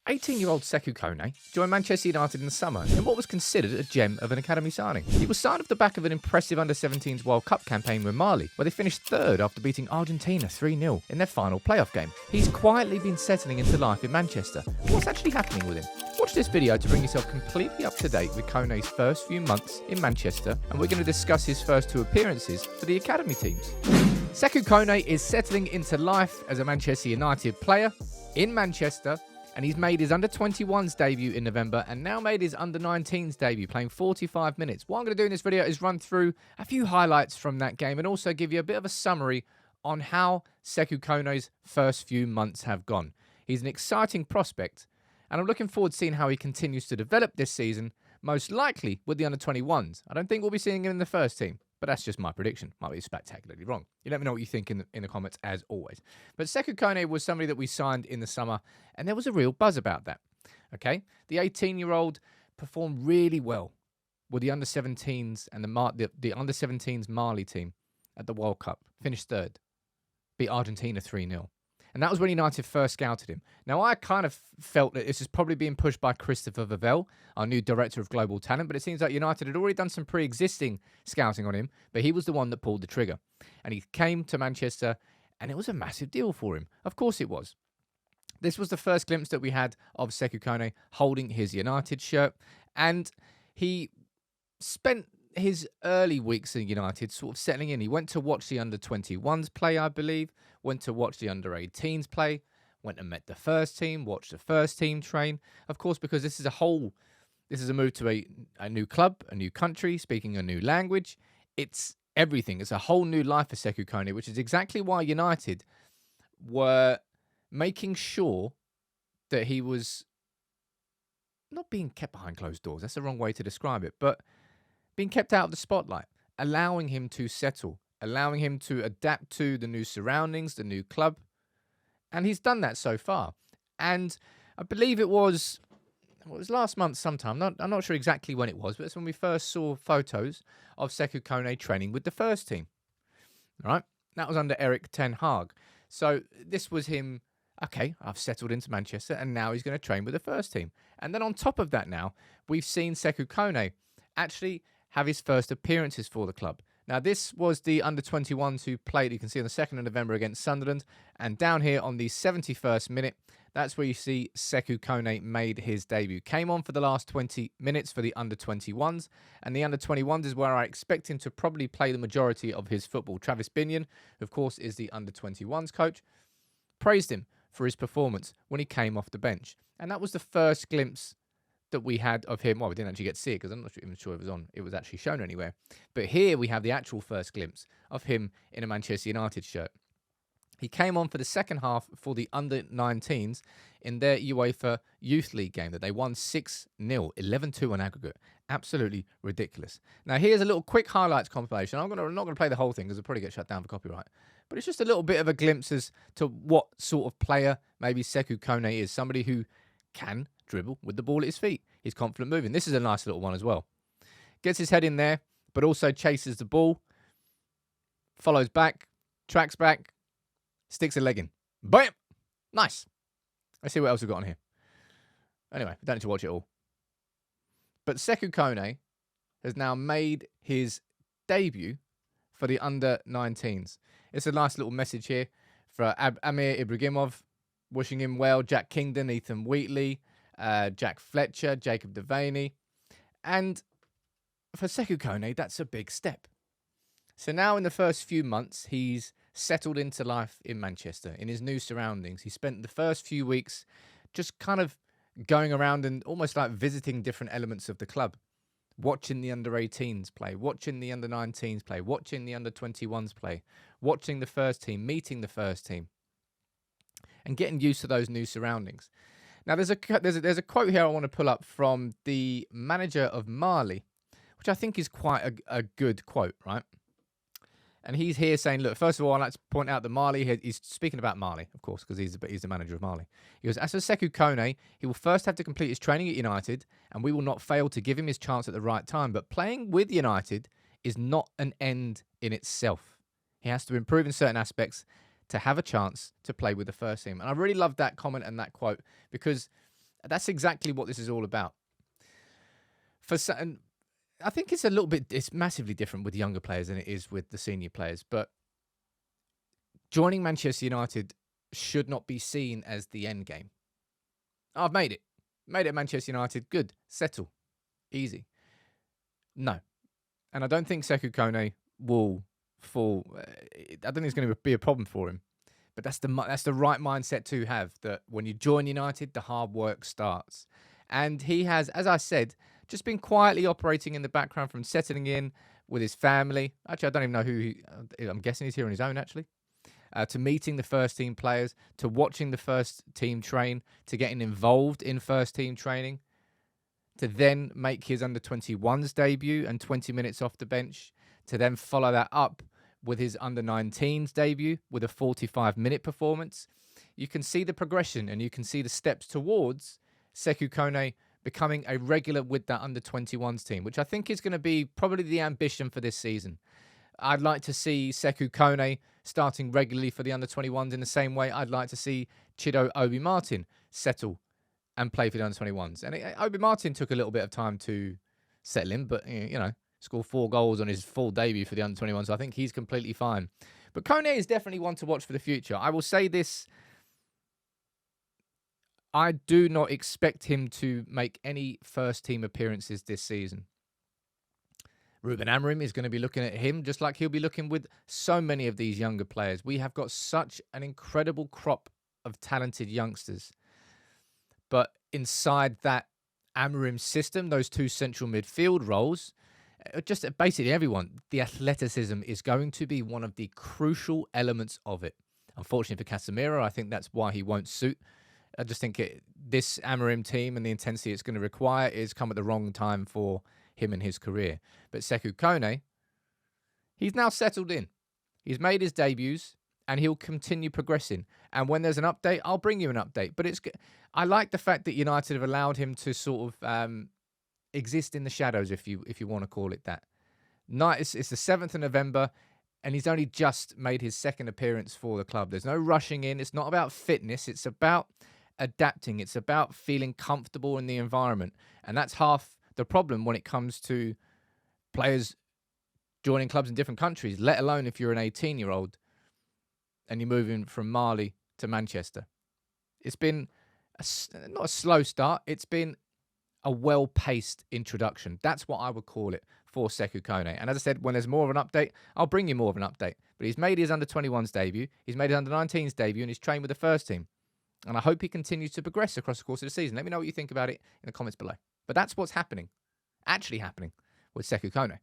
18-year-old Sekou Kone joined Manchester United in the summer in what was considered a gem of an academy signing. He was signed off the back of an impressive Under-17s World Cup campaign with Mali, where they finished third after beating Argentina 3-0 in their final playoff game. He's quietly been settling into life in Manchester. What's actually happening with him? Watch this video to bring yourself completely up to date with Kone's first few months in Manchester, and we're going to discuss his first two appearances for the academy teams. Sekou Kone is settling into life as a Manchester United player in Manchester, and he's made his under-21s debut in November and now made his under-19s debut, playing 45 minutes. What I'm going to do in this video is run through a few highlights from that game and also give you a bit of a summary on how Sekou Kone's first few months have gone. He's an exciting prospect, and I'm looking forward to seeing how he continues to develop this season, most likely with the under-21s. I don't think we'll be seeing him in the first team, but that's just my prediction. Might be spectacularly wrong. You let me know what you think in the comments, as always. But Sekou Kone was somebody that we signed in the summer, and there was a real buzz about that. Okay? The 18-year-old performed really well with the under-17s and the under-17s Mali team at the World Cup. Finished third. Beat Argentina 3-0. And that was when United first scouted him. Now, I kind of felt that this is probably being pushed by Christopher Vavell, our new director of global talent, but it seems like United had already done some pre-existing scouting on him, but he was the one that pulled the trigger. And he came to Manchester, and it was a massive deal for him. Of course it was. This was the first glimpse that we had of Sekou Kone holding his United shirt, and he spent his early weeks in United sort of settling in. He went to watch the under-21s play, I believe, went to watch the under-18s play, went and met the first team, watched the first team train. Of course, because this is a move to a new club, a new country, speaking a new language. It's everything. It's a whole new life for Sekou Kone, which is exactly why United were making sure that he was not being kept behind closed doors. That's the wrong way to describe it, but being kept out of the spotlight, allowing him to settle, allowing him to adapt to the new surroundings, the new club. And he's done that so far. And I believe it was last month sometime. I'm not sure exactly when it was, but it's when we first saw photos of Sekou Kone training with the first team. All right? That was under Erik ten Hag. So this was him, okay, I've settled into Manchester, and now he's going to train with the first team. And then on top of that now, we've seen Sekou Kone actually have his first appearances for the club. Now, this was the under-21s who played, you can see on the 2nd of November against Sunderland, and down here on the 71st minute, that's where you see Sekou Kone made his debut. Came on for the last 20 minutes for the under-21s, and the under-21s is where I expect him to probably play the majority of his football. Travis Binion, who of course is the under-21s coach, praised him for his performance when he came off the bench. And that was the first glimpse that we had of him. Well, we didn't actually get to see it because I'm not even sure it was actually shown anywhere. But here we have the actual first glimpse of him in a Manchester United shirt. He came on for the second half for the under-19s in their UEFA Youth League game that they won 6-0, 11-2 on aggregate. Absolutely ridiculous. Now, here's a little quick highlights compilation. I'm not going to play the whole thing because it'll probably get shut down for copyright. But it's just a little bit of a glimpse as to what sort of player maybe Sekou Kone is. Somebody who can dribble with the ball at his feet. He's confident moving. This is a nice little one as well. Gets his head in there, but also chases the ball, follows back, tracks back, sticks a leg in. Bam! Nice. Let's see what else we've got on here. Anyway, we don't need to watch it all. But Sekou Kone has now made his debut for the under-19s. It's a nice little message here for Amir Ibrahimov, wishing him well, Jack Kingdon, Ethan Wheatley, Jack Fletcher, Jacob Devaney. And for Sekou Kone, that's a big step. So now in the first few months, he's settled into life in Manchester, in his new surroundings. He spent the first few weeks just kind of going around and almost like visiting different elements of the club. Watching the under-18s play, watching the under-19s play, watching the under-21s play, watching the first team, meeting the first team, and getting used to those new surroundings. Now, there's a quote here I want to pull up from the manager of Mali, which I think is quite a good quote, right? And he's here saying, look, first of all, I'd like to point out that Mali, he's speaking about Mali, of course, because he's the manager of Mali. He goes, as for Sekou Kone, he will first have to complete his training at United, and we will not fail to give him his chance at the right time. But playing with United is not an end in itself. He has to improve in certain aspects to have a chance to play with the first team. And I really love that comment and that quote because That's exactly what this is all about. And I think it's massively different with younger players than it is with the senior players. But joining Manchester United should not be seen as the end game. I've made it. Made it at Manchester United. Good. Settle. Easy. No. And I don't think Sekou Kone will fall. I don't think it's going to be a problem for him. But that's the right mindset to have, that when you join United, the hard work starts. And he has, as I said, just been quietly operating in the background, from settling in with his family. Actually, I don't even know who I'm guessing he's here on his own, actually. To meeting the first team players, to watching the first team train, to getting involved in first team training, to then make his under-21s debut and 20 minutes off the bench, to then follow that up with his under-19s debut with a 45-minute performance. You can see the progression and you can see the steps towards Sekou Kone becoming a regular with that under-21s team, which I think is going to be probably the ambition for this season. I'd like to see Sekou Kone starting regularly for the under-21s in the same way I'd like to see Chido Obi Martin settle and play for the under-21s. And Obi Martin took a little bit of time to settle in, but, scored 4 goals on his full debut for the under-21s, so I think he's completely fine. But Kone is definitely one to watch for the future. I will say this: I do not expect him to make any first-team appearances this season. Ruben Amorim is going to be looking at him just like he'll be looking with so many of these younger players. We have got such an incredible crop of talented youngsters. But inside that Amorim system, those 2 central midfield roles, just basically everyone, the athleticism is going to be one of the crucial elements of it. Unfortunately for Casemiro, I think that's why he won't suit. I just think this Amorim team and the intensity it's going to require is come at the wrong time for him in his career. But Sekou Kone, he's now settled in. He's made his debuts and he'll continue progressing. And when there's an update, I'll bring you an update. But I like the fact that United have allowed him to sort of exist in the shadows, if you want to call it that. It's the 7th of November, and he's only just made his second appearance for the club. There's no rushing in. It's not about fitness. It's about adapting. It's about feeling comfortable in the environment. And that's half the problem when it comes to players joining clubs in different countries, let alone if you're an 18-year-old and you're moving from Mali to Manchester. It's been not a slow start. It's been a well-paced introduction. That's what I would call it for Sekou Kone. And as I said, when there's more of an update, I'll bring you more of an update. But he's made his under-21s debut. He's made his under-19s debut, and he's trained with the first team. And I hope he continues to progress across the course of the season. Let me know what you think about it in the comments below. But that's what's happening, actually happening, with Sekou Kone.